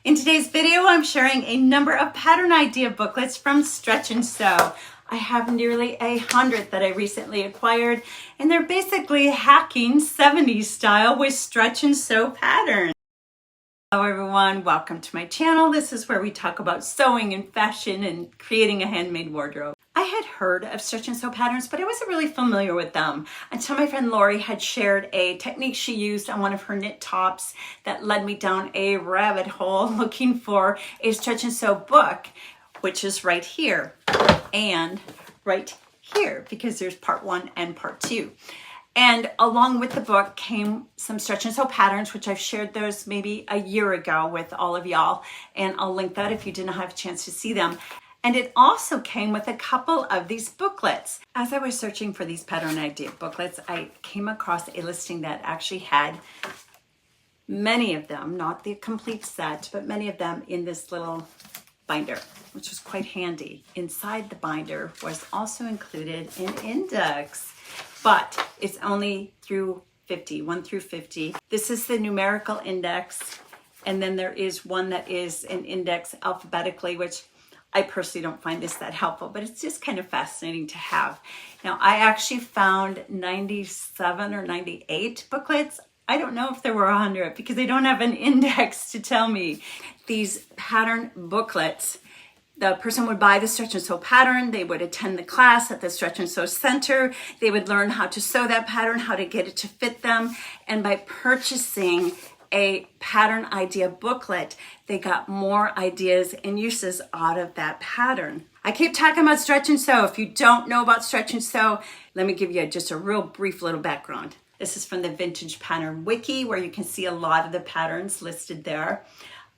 In today's video, I'm sharing a number of pattern idea booklets from Stretch and Sew. I have nearly 100 that I recently acquired, and they're basically hacking 70s style with Stretch and Sew patterns. Hello everyone, welcome to my channel. This is where we talk about sewing and fashion and creating a handmade wardrobe. I had heard of Stretch and Sew patterns, but I wasn't really familiar with them until my friend Lori had shared a technique she used on one of her knit tops that led me down a rabbit hole looking for a Stretch and Sew book, which is right here and right here because there's part 1 and part 2. And along with the book came some Stretch and Sew patterns, which I've shared those maybe a year ago with all of y'all. And I'll link that if you didn't have a chance to see them. And it also came with a couple of these booklets. As I was searching for these pattern idea booklets, I came across a listing that actually had many of them, not the complete set, but many of them in this little binder, which was quite handy. Inside the binder was also included an index, but it's only through 50, 1 through 50. This is the numerical index, and then there is one that is an index alphabetically, which I personally don't find this that helpful, but it's just kind of fascinating to have. Now, I actually found 97 or 98 booklets. I don't know if there were 100 because they don't have an index to tell me. These pattern booklets, the person would buy the Stretch and Sew pattern, they would attend the class at the Stretch and Sew Center, they would learn how to sew that pattern, how to get it to fit them, and by purchasing a pattern idea booklet, they got more ideas and uses out of that pattern. I keep talking about Stretch and Sew. If you don't know about Stretch and Sew, let me give you just a real brief little background. This is from the Vintage Pattern Wiki, where you can see a lot of the patterns listed there.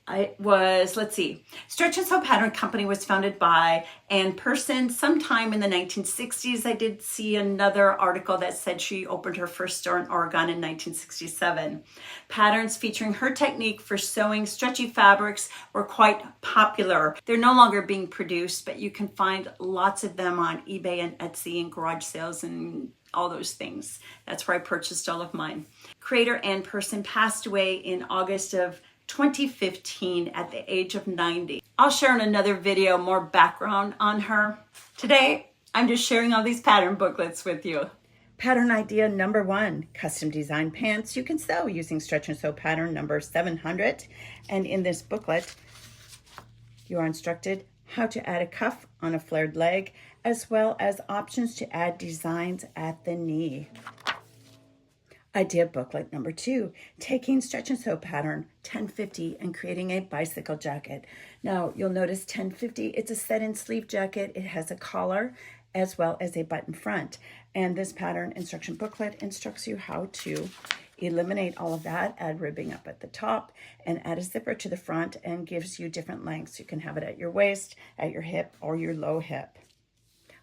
Stretch and Sew Pattern Company was founded by Ann Person sometime in the 1960s. I did see another article that said she opened her first store in Oregon in 1967. Patterns featuring her technique for sewing stretchy fabrics were quite popular. They're no longer being produced, but you can find lots of them on eBay and Etsy and garage sales and all those things. That's where I purchased all of mine. Creator Ann Person passed away in August of 2015 at the age of 90. I'll share in another video more background on her. Today, I'm just sharing all these pattern booklets with you. Pattern idea number 1, custom design pants you can sew using Stretch and Sew pattern number 700. And in this booklet, you are instructed how to add a cuff on a flared leg, as well as options to add designs at the knee. Idea booklet number 2, taking Stretch and Sew pattern 1050 and creating a bicycle jacket. Now you'll notice 1050, it's a set-in sleeve jacket. It has a collar as well as a button front. And this pattern instruction booklet instructs you how to eliminate all of that, add ribbing up at the top, and add a zipper to the front, and gives you different lengths. You can have it at your waist, at your hip, or your low hip.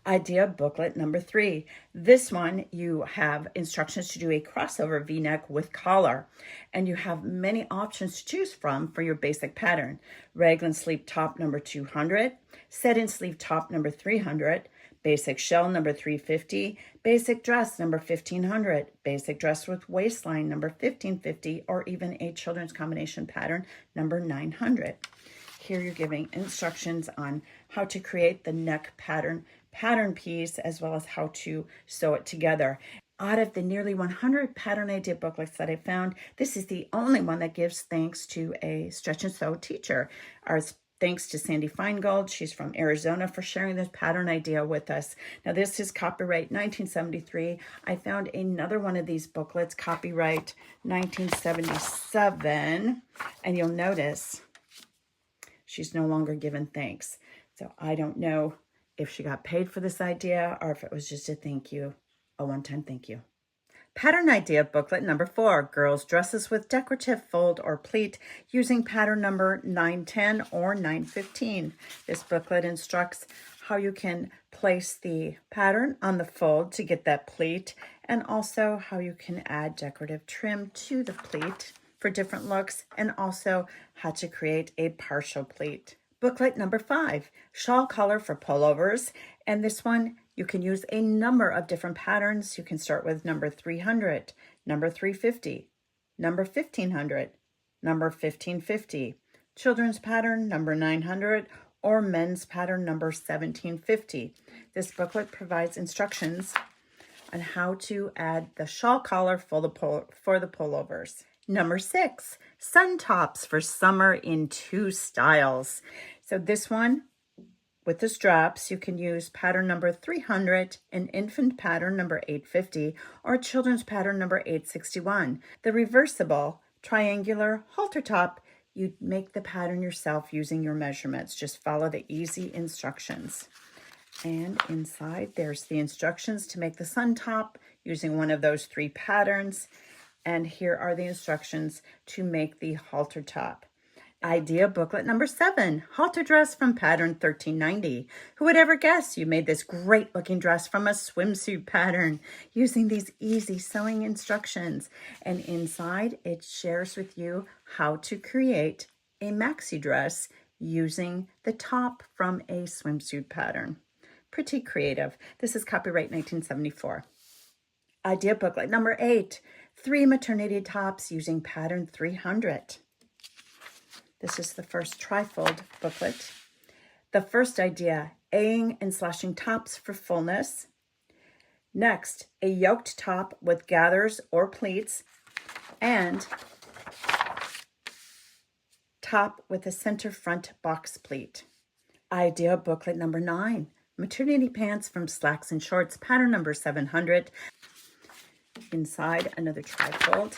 Idea booklet number 3. This one, you have instructions to do a crossover V-neck with collar, and you have many options to choose from for your basic pattern. Raglan sleeve top number 200, set-in sleeve top number 300, basic shell number 350, basic dress number 1500, basic dress with waistline number 1550, or even a children's combination pattern number 900. Here you're giving instructions on how to create the neck pattern piece, as well as how to sew it together. Out of the nearly 100 pattern idea booklets that I found, this is the only one that gives thanks to a Stretch and Sew teacher. Our thanks to Sandy Feingold, she's from Arizona, for sharing this pattern idea with us. Now this is copyright 1973. I found another one of these booklets, copyright 1977, and you'll notice she's no longer given thanks. So I don't know if she got paid for this idea or if it was just a thank you, a one-time thank you. Pattern idea booklet number 4, girls' dresses with decorative fold or pleat using pattern number 910 or 915. This booklet instructs how you can place the pattern on the fold to get that pleat, and also how you can add decorative trim to the pleat for different looks, and also how to create a partial pleat. Booklet number 5, shawl collar for pullovers, and this one you can use a number of different patterns. You can start with number 300, number 350, number 1500, number 1550, children's pattern number 900, or men's pattern number 1750. This booklet provides instructions on how to add the shawl collar for the pullovers. Number 6, sun tops for summer in 2 styles. So this one, with the straps, you can use pattern number 300, an infant pattern number 850, or children's pattern number 861. The reversible triangular halter top, you make the pattern yourself using your measurements. Just follow the easy instructions. And inside, there's the instructions to make the sun top using one of those 3 patterns. And here are the instructions to make the halter top. Idea booklet number 7, halter dress from pattern 1390. Who would ever guess you made this great looking dress from a swimsuit pattern using these easy sewing instructions? And inside, it shares with you how to create a maxi dress using the top from a swimsuit pattern. Pretty creative. This is copyright 1974. Idea booklet number 8, 3 maternity tops using pattern 300. This is the first trifold booklet. The first idea, A-ing and slashing tops for fullness. Next, a yoked top with gathers or pleats, and top with a center front box pleat. Idea booklet number 9, maternity pants from slacks and shorts, pattern number 700. Inside, another trifold.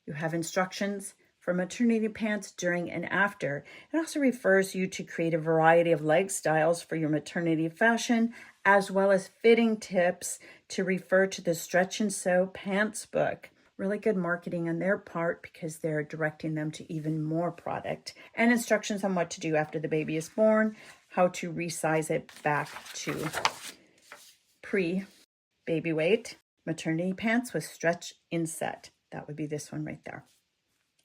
You have instructions for maternity pants during and after. It also refers you to create a variety of leg styles for your maternity fashion, as well as fitting tips to refer to the Stretch and Sew Pants book. Really good marketing on their part because they're directing them to even more product. And instructions on what to do after the baby is born, how to resize it back to pre-baby weight. Maternity pants with stretch inset. That would be this one right there.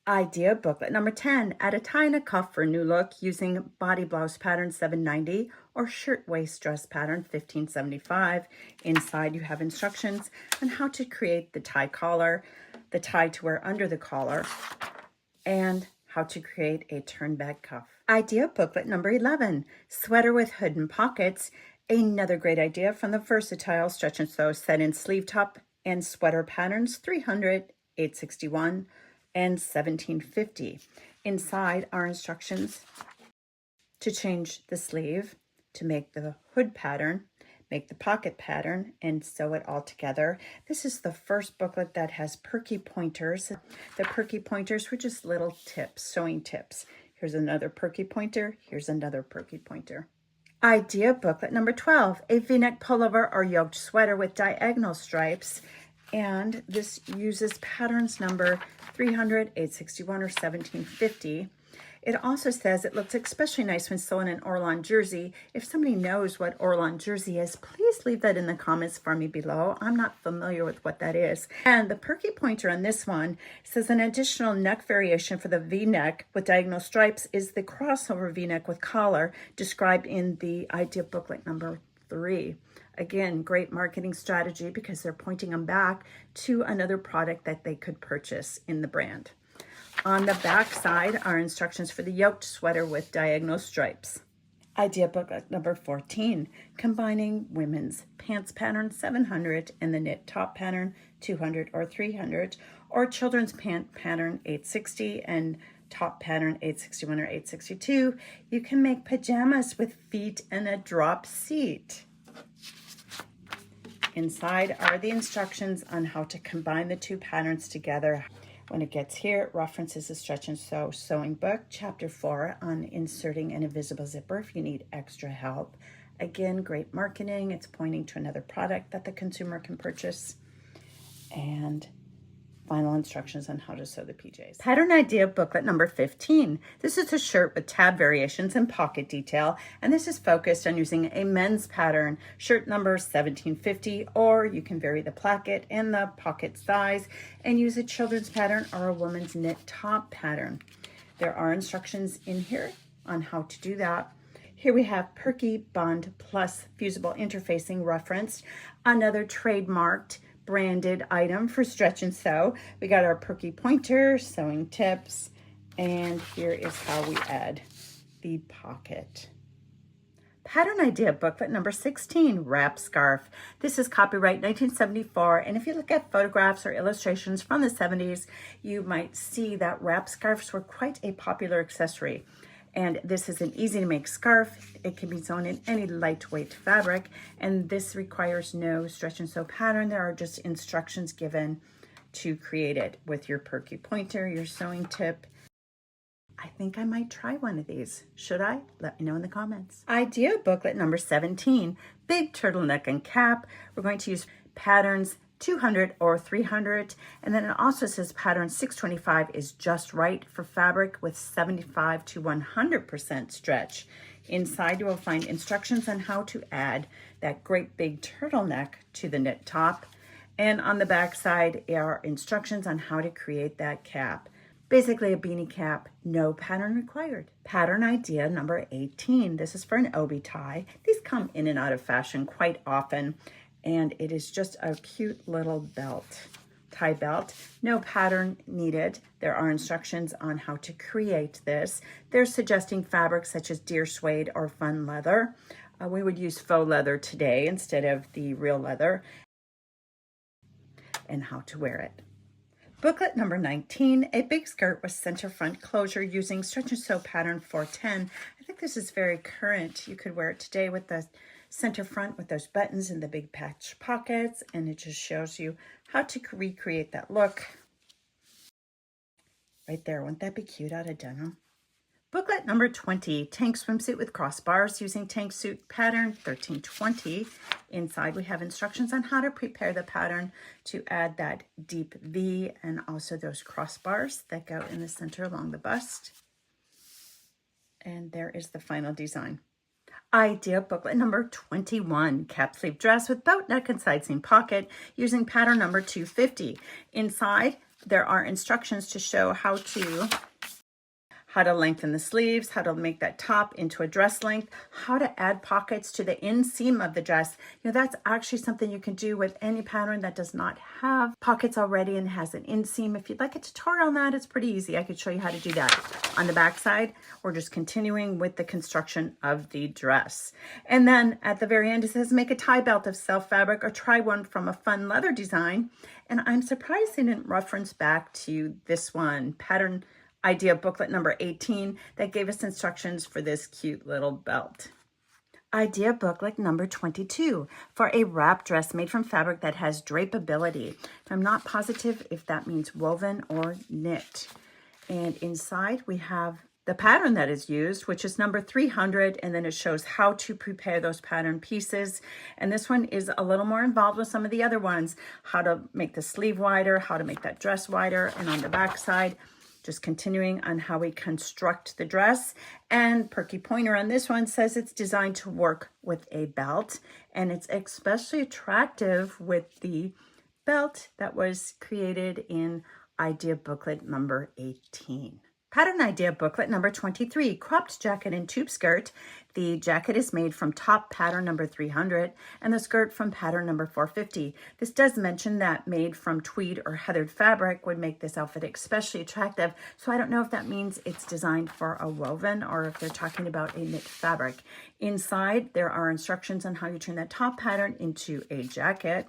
Idea booklet number 10, add a tie and a cuff for a new look using body blouse pattern 790 or shirt waist dress pattern 1575. Inside you have instructions on how to create the tie collar, the tie to wear under the collar, and how to create a turn back cuff. Idea booklet number 11, sweater with hood and pockets. Another great idea from the versatile Stretch and Sew set in sleeve top and sweater patterns 300, 861, and 1750. Inside are instructions to change the sleeve, to make the hood pattern, make the pocket pattern, and sew it all together. This is the first booklet that has perky pointers. The perky pointers were just little tips, sewing tips. Here's another perky pointer. Here's another perky pointer. Idea booklet number 12, a V-neck pullover or yoked sweater with diagonal stripes. And this uses patterns number 300, 861, or 1750. It also says it looks especially nice when sewn in Orlon jersey. If somebody knows what Orlon jersey is, please leave that in the comments for me below. I'm not familiar with what that is. And the perky pointer on this one says an additional neck variation for the V-neck with diagonal stripes is the crossover V-neck with collar described in the idea booklet number 3. Again, great marketing strategy because they're pointing them back to another product that they could purchase in the brand. On the back side are instructions for the yoked sweater with diagonal stripes. Idea booklet number 14, combining women's pants pattern 700 and the knit top pattern 200 or 300, or children's pant pattern 860 and top pattern 861 or 862. You can make pajamas with feet and a drop seat. Inside are the instructions on how to combine the 2 patterns together. When it gets here, it references the Stretch and Sew sewing book, chapter 4 on inserting an invisible zipper if you need extra help. Again, great marketing. It's pointing to another product that the consumer can purchase. And final instructions on how to sew the PJs. Pattern idea booklet number 15. This is a shirt with tab variations and pocket detail, and this is focused on using a men's pattern, shirt number 1750, or you can vary the placket and the pocket size and use a children's pattern or a woman's knit top pattern. There are instructions in here on how to do that. Here we have Perky Bond Plus fusible interfacing referenced, another trademarked branded item for Stretch and Sew. We got our perky pointer, sewing tips, And here is how we add the pocket. Pattern Idea Booklet number 16, Wrap Scarf. This is copyright 1974, and if you look at photographs or illustrations from the 70s, you might see that wrap scarves were quite a popular accessory. And this is an easy to make scarf. It can be sewn in any lightweight fabric, and this requires no stretch and sew pattern. There are just instructions given to create it with your perky pointer, your sewing tip. I think I might try one of these. Should I? Let me know in the comments. Idea Booklet number 17, Big Turtleneck and Cap. We're going to use patterns 200 or 300, and then it also says pattern 625 is just right for fabric with 75 to 100% stretch. Inside you will find instructions on how to add that great big turtleneck to the knit top, and on the back side are instructions on how to create that cap. Basically a beanie cap, no pattern required. Pattern Idea number 18. This is for an obi tie. These come in and out of fashion quite often, and it is just a cute little belt, tie belt. No pattern needed. There are instructions on how to create this. They're suggesting fabrics such as deer suede or fun leather. We would use faux leather today instead of the real leather, and how to wear it. Booklet number 19, a big skirt with center front closure using stretch and sew pattern 410. I think this is very current. You could wear it today with the center front with those buttons and the big patch pockets, and it just shows you how to recreate that look. Right there, wouldn't that be cute out of denim? Booklet number 20, tank swimsuit with crossbars using tank suit pattern 1320. Inside we have instructions on how to prepare the pattern to add that deep V and also those crossbars that go in the center along the bust. And there is the final design. Idea Booklet number 21, cap sleeve dress with boat neck and side seam pocket using pattern number 250. Inside there are instructions to show how to lengthen the sleeves, how to make that top into a dress length, how to add pockets to the inseam of the dress. You know, that's actually something you can do with any pattern that does not have pockets already and has an inseam. If you'd like a tutorial on that, it's pretty easy. I could show you how to do that. On the back side, we're just continuing with the construction of the dress. And then at the very end, it says make a tie belt of self fabric or try one from a fun leather design. And I'm surprised they didn't reference back to this one, Pattern Idea Booklet number 18, that gave us instructions for this cute little belt. Idea Booklet number 22, for a wrap dress made from fabric that has drapeability. I'm not positive if that means woven or knit. And inside we have the pattern that is used, which is number 300, and then it shows how to prepare those pattern pieces. And this one is a little more involved with some of the other ones, how to make the sleeve wider, how to make that dress wider, and on the back side, just continuing on how we construct the dress. And perky pointer on this one says it's designed to work with a belt, and it's especially attractive with the belt that was created in Idea Booklet number 18. Pattern Idea Booklet number 23, cropped jacket and tube skirt. The jacket is made from top pattern number 300 and the skirt from pattern number 450. This does mention that made from tweed or heathered fabric would make this outfit especially attractive. So I don't know if that means it's designed for a woven or if they're talking about a knit fabric. Inside, there are instructions on how you turn that top pattern into a jacket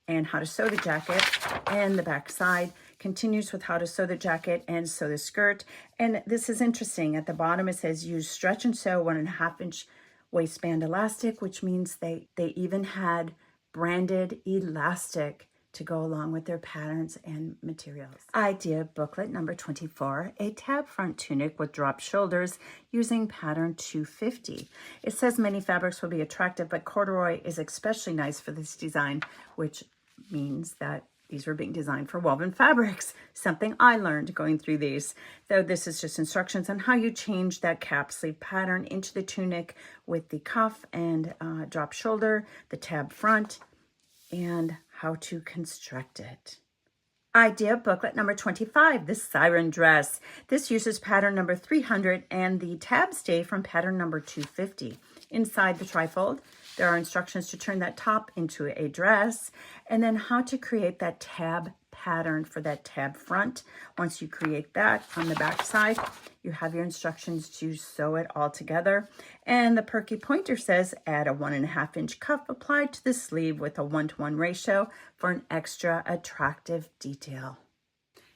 and how to sew the jacket, and the back side continues with how to sew the jacket and sew the skirt. And this is interesting. At the bottom it says use stretch and sew 1.5 inch waistband elastic, which means they even had branded elastic to go along with their patterns and materials. Idea Booklet number 24, a tab front tunic with drop shoulders using pattern 250. It says many fabrics will be attractive, but corduroy is especially nice for this design, which means that these were being designed for woven fabrics, something I learned going through these. Though this is just instructions on how you change that cap sleeve pattern into the tunic with the cuff and drop shoulder, the tab front, and how to construct it. Idea Booklet number 25, the Siren Dress. This uses pattern number 300 and the tab stay from pattern number 250. Inside the trifold, there are instructions to turn that top into a dress, and then how to create that tab pattern for that tab front. Once you create that on the back side, you have your instructions to sew it all together. And the perky pointer says add a 1.5 inch cuff applied to the sleeve with a 1:1 ratio for an extra attractive detail.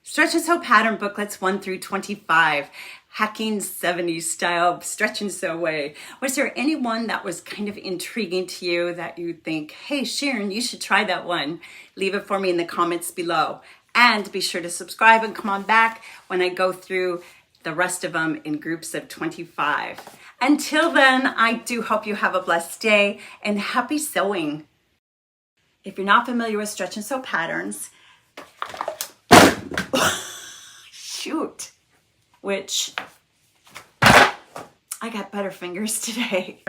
Stretch and Sew pattern booklets 1 through 25. Hacking 70s style stretch and sew way. Was there any one that was kind of intriguing to you that you think, hey Sharon, you should try that one? Leave it for me in the comments below. And be sure to subscribe and come on back when I go through the rest of them in groups of 25. Until then, I do hope you have a blessed day and happy sewing. If you're not familiar with stretch and sew patterns, shoot, which I got better fingers today.